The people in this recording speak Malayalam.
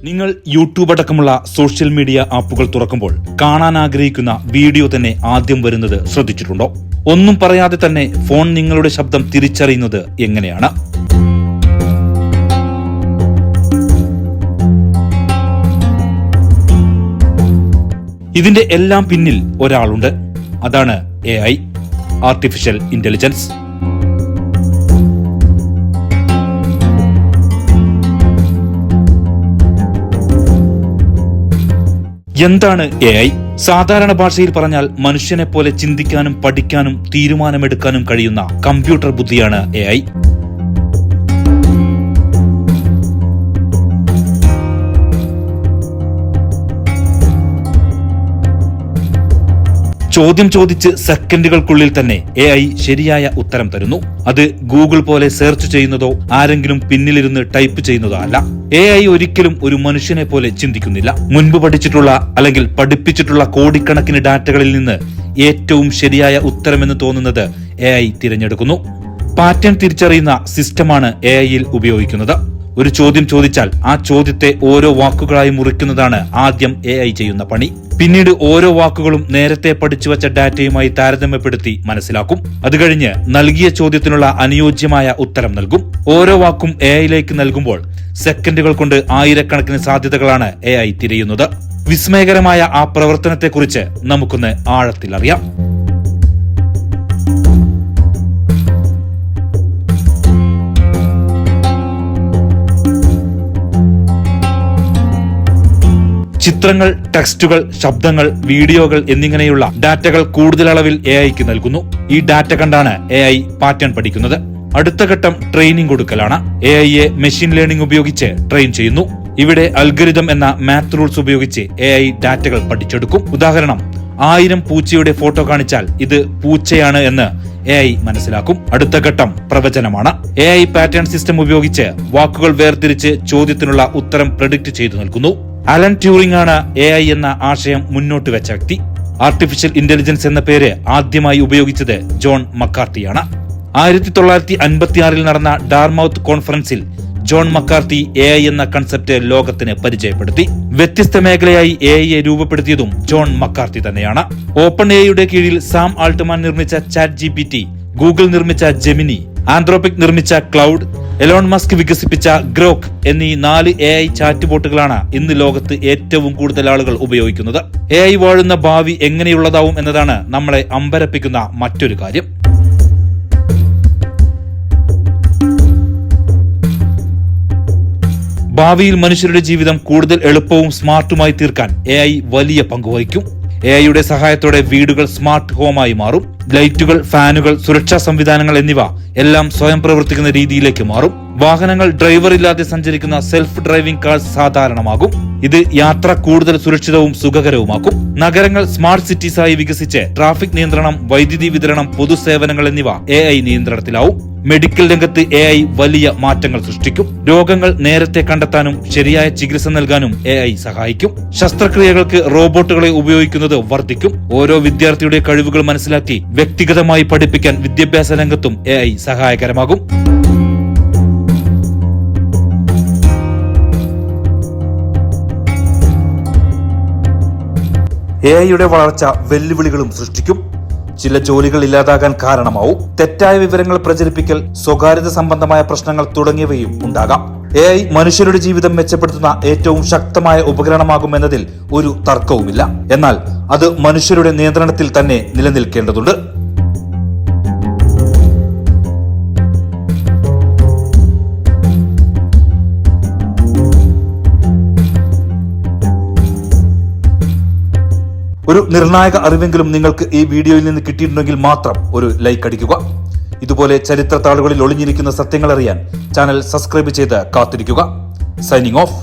നിങ്ങൾ യൂട്യൂബ് അടക്കമുള്ള സോഷ്യൽ മീഡിയ ആപ്പുകൾ തുറക്കുമ്പോൾ കാണാൻ ആഗ്രഹിക്കുന്ന വീഡിയോ തന്നെ ആദ്യം വരുന്നത് ശ്രദ്ധിച്ചിട്ടുണ്ടോ? ഒന്നും പറയാതെ തന്നെ ഫോൺ നിങ്ങളുടെ ശബ്ദം തിരിച്ചറിയുന്നത് എങ്ങനെയാണ്? ഇതിന്റെ എല്ലാം പിന്നിൽ ഒരാളുണ്ട്. അതാണ് AI, ആർട്ടിഫിഷ്യൽ ഇന്റലിജൻസ്. എന്താണ് AI? സാധാരണ ഭാഷയിൽ പറഞ്ഞാൽ മനുഷ്യനെ പോലെ ചിന്തിക്കാനും പഠിക്കാനും തീരുമാനമെടുക്കാനും കഴിയുന്ന കമ്പ്യൂട്ടർ ബുദ്ധിയാണ് AI. ചോദ്യം ചോദിച്ച് സെക്കൻഡുകൾക്കുള്ളിൽ തന്നെ AI ശരിയായ ഉത്തരം തരുന്നു. അത് ഗൂഗിൾ പോലെ സെർച്ച് ചെയ്യുന്നതോ ആരെങ്കിലും പിന്നിലിരുന്ന് ടൈപ്പ് ചെയ്യുന്നതോ അല്ല. AI ഒരിക്കലും ഒരു മനുഷ്യനെ പോലെ ചിന്തിക്കുന്നില്ല. മുൻപ് പഠിച്ചിട്ടുള്ള അല്ലെങ്കിൽ പഠിപ്പിച്ചിട്ടുള്ള കോടിക്കണക്കിന് ഡാറ്റകളിൽ നിന്ന് ഏറ്റവും ശരിയായ ഉത്തരമെന്ന് തോന്നുന്നത് AI തിരഞ്ഞെടുക്കുന്നു. പാറ്റേൺ തിരിച്ചറിയുന്ന സിസ്റ്റമാണ് AIയിൽ ഉപയോഗിക്കുന്നത്. ഒരു ചോദ്യം ചോദിച്ചാൽ ആ ചോദ്യത്തെ ഓരോ വാക്കുകളായി മുറിക്കുന്നതാണ് ആദ്യം AI ചെയ്യുന്ന പണി. പിന്നീട് ഓരോ വാക്കുകളും നേരത്തെ പഠിച്ചു വച്ച ഡാറ്റയുമായി താരതമ്യപ്പെടുത്തി മനസ്സിലാക്കും. അത് കഴിഞ്ഞ് നൽകിയ ചോദ്യത്തിനുള്ള അനുയോജ്യമായ ഉത്തരം നൽകും. ഓരോ വാക്കും AIയിലേക്ക് നൽകുമ്പോൾ സെക്കൻഡുകൾ കൊണ്ട് ആയിരക്കണക്കിന് സാധ്യതകളാണ് AI തിരയുന്നത്. വിസ്മയകരമായ ആ പ്രവർത്തനത്തെക്കുറിച്ച് നമുക്കൊന്ന് ആഴത്തിൽ അറിയാം. ചിത്രങ്ങൾ, ടെക്സ്റ്റുകൾ, ശബ്ദങ്ങൾ, വീഡിയോകൾ എന്നിങ്ങനെയുള്ള ഡാറ്റകൾ കൂടുതൽ അളവിൽ AIക്ക് നൽകുന്നു. ഈ ഡാറ്റ കണ്ടാണ് AI പാറ്റേൺ പഠിക്കുന്നത്. അടുത്ത ഘട്ടം ട്രെയിനിങ് കൊടുക്കലാണ്. AIയെ മെഷീൻ ലേണിംഗ് ഉപയോഗിച്ച് ട്രെയിൻ ചെയ്യുന്നു. ഇവിടെ അൽഗോരിതം എന്ന മാത്ത് റൂൾസ് ഉപയോഗിച്ച് AI ഡാറ്റകൾ പഠിച്ചെടുക്കും. ഉദാഹരണം, 1000 പൂച്ചയുടെ ഫോട്ടോ കാണിച്ചാൽ ഇത് പൂച്ചയാണ് എന്ന് AI മനസ്സിലാക്കും. അടുത്ത ഘട്ടം പ്രവചനമാണ്. AI പാറ്റേൺ സിസ്റ്റം ഉപയോഗിച്ച് വാക്കുകൾ വേർതിരിച്ച് ചോദ്യത്തിനുള്ള ഉത്തരം പ്രെഡിക്റ്റ് ചെയ്തു നൽകുന്നു. അലൻ ട്യൂറിംഗ് ആണ് AI എന്ന ആശയം മുന്നോട്ട് വെച്ച വ്യക്തി. ആർട്ടിഫിഷ്യൽ ഇന്റലിജൻസ് എന്ന പേര് ആദ്യമായി ഉപയോഗിച്ചത് ജോൺ മക്കാർത്തിയാണ്. 1956 നടന്ന ഡാർമൌത്ത് കോൺഫറൻസിൽ ജോൺ മക്കാർത്തി AI എന്ന കൺസെപ്റ്റ് ലോകത്തിന് പരിചയപ്പെടുത്തി. വ്യത്യസ്ത മേഖലയായി AIയെ രൂപപ്പെടുത്തിയതും ജോൺ മക്കാർത്തി തന്നെയാണ്. ഓപ്പൺ AIയുടെ കീഴിൽ സാം ആൾട്ട്മാൻ നിർമ്മിച്ച ChatGPT, ഗൂഗിൾ നിർമ്മിച്ച ജെമിനി, ആന്ത്രോപിക് നിർമ്മിച്ച ക്ലൗഡ്, എലോൺ മസ്ക് വികസിപ്പിച്ച ഗ്രോക്ക് എന്നീ 4 AI ചാറ്റ് ബോട്ടുകളാണ് ഇന്ന് ലോകത്ത് ഏറ്റവും കൂടുതൽ ആളുകൾ ഉപയോഗിക്കുന്നത്. AI വാഴുന്ന ഭാവി എങ്ങനെയുള്ളതാവും എന്നതാണ് നമ്മളെ അമ്പരപ്പിക്കുന്ന മറ്റൊരു കാര്യം. ഭാവിയിൽ മനുഷ്യരുടെ ജീവിതം കൂടുതൽ എളുപ്പവും സ്മാർട്ടുമായി തീർക്കാൻ AI വലിയ പങ്കുവഹിക്കും. AIയുടെ സഹായത്തോടെ വീടുകൾ സ്മാർട്ട് ഹോമായി മാറും. ലൈറ്റുകൾ, ഫാനുകൾ, സുരക്ഷാ സംവിധാനങ്ങൾ എന്നിവ എല്ലാം സ്വയം പ്രവർത്തിക്കുന്ന രീതിയിലേക്ക് മാറും. വാഹനങ്ങൾ ഡ്രൈവർ ഇല്ലാതെ സഞ്ചരിക്കുന്ന സെൽഫ് ഡ്രൈവിംഗ് കാർസ് സാധാരണമാകും. ഇത് യാത്ര കൂടുതൽ സുരക്ഷിതവും സുഖകരവുമാക്കും. നഗരങ്ങൾ സ്മാർട്ട് സിറ്റീസായി വികസിച്ച് ട്രാഫിക് നിയന്ത്രണം, വൈദ്യുതി വിതരണം, പൊതുസേവനങ്ങൾ എന്നിവ AI നിയന്ത്രണത്തിലാവും. മെഡിക്കൽ രംഗത്ത് AI വലിയ മാറ്റങ്ങൾ സൃഷ്ടിക്കും. രോഗങ്ങൾ നേരത്തെ കണ്ടെത്താനും ശരിയായ ചികിത്സ നൽകാനും AI സഹായിക്കും. ശസ്ത്രക്രിയകൾക്ക് റോബോട്ടുകളെ ഉപയോഗിക്കുന്നത് വർദ്ധിക്കും. ഓരോ വിദ്യാർത്ഥിയുടെ കഴിവുകൾ മനസ്സിലാക്കി വ്യക്തിഗതമായി പഠിപ്പിക്കാൻ വിദ്യാഭ്യാസ രംഗത്തും AI സഹായകരമാകും. AIയുടെ വളർച്ച വെല്ലുവിളികളും സൃഷ്ടിക്കും. ചില ജോലികൾ ഇല്ലാതാകാൻ കാരണമാവും. തെറ്റായ വിവരങ്ങൾ പ്രചരിപ്പിക്കൽ, സ്വകാര്യത സംബന്ധമായ പ്രശ്നങ്ങൾ തുടങ്ങിയവയും ഉണ്ടാകാം. AI മനുഷ്യരുടെ ജീവിതം മെച്ചപ്പെടുത്തുന്ന ഏറ്റവും ശക്തമായ ഉപകരണമാകുമെന്നതിൽ ഒരു തർക്കവുമില്ല. എന്നാൽ അത് മനുഷ്യരുടെ നിയന്ത്രണത്തിൽ തന്നെ നിലനിൽക്കേണ്ടതുണ്ട്. ഒരു നിർണായക അറിവെങ്കിലും നിങ്ങൾക്ക് ഈ വീഡിയോയിൽ നിന്ന് കിട്ടിയിട്ടുണ്ടെങ്കിൽ മാത്രം ഒരു ലൈക്ക് അടിക്കുക. ഇതുപോലെ ചരിത്ര താളുകളിൽ ഒളിഞ്ഞിരിക്കുന്ന സത്യങ്ങൾ അറിയാൻ ചാനൽ സബ്സ്ക്രൈബ് ചെയ്ത് കാത്തിരിക്കുക. Signing off.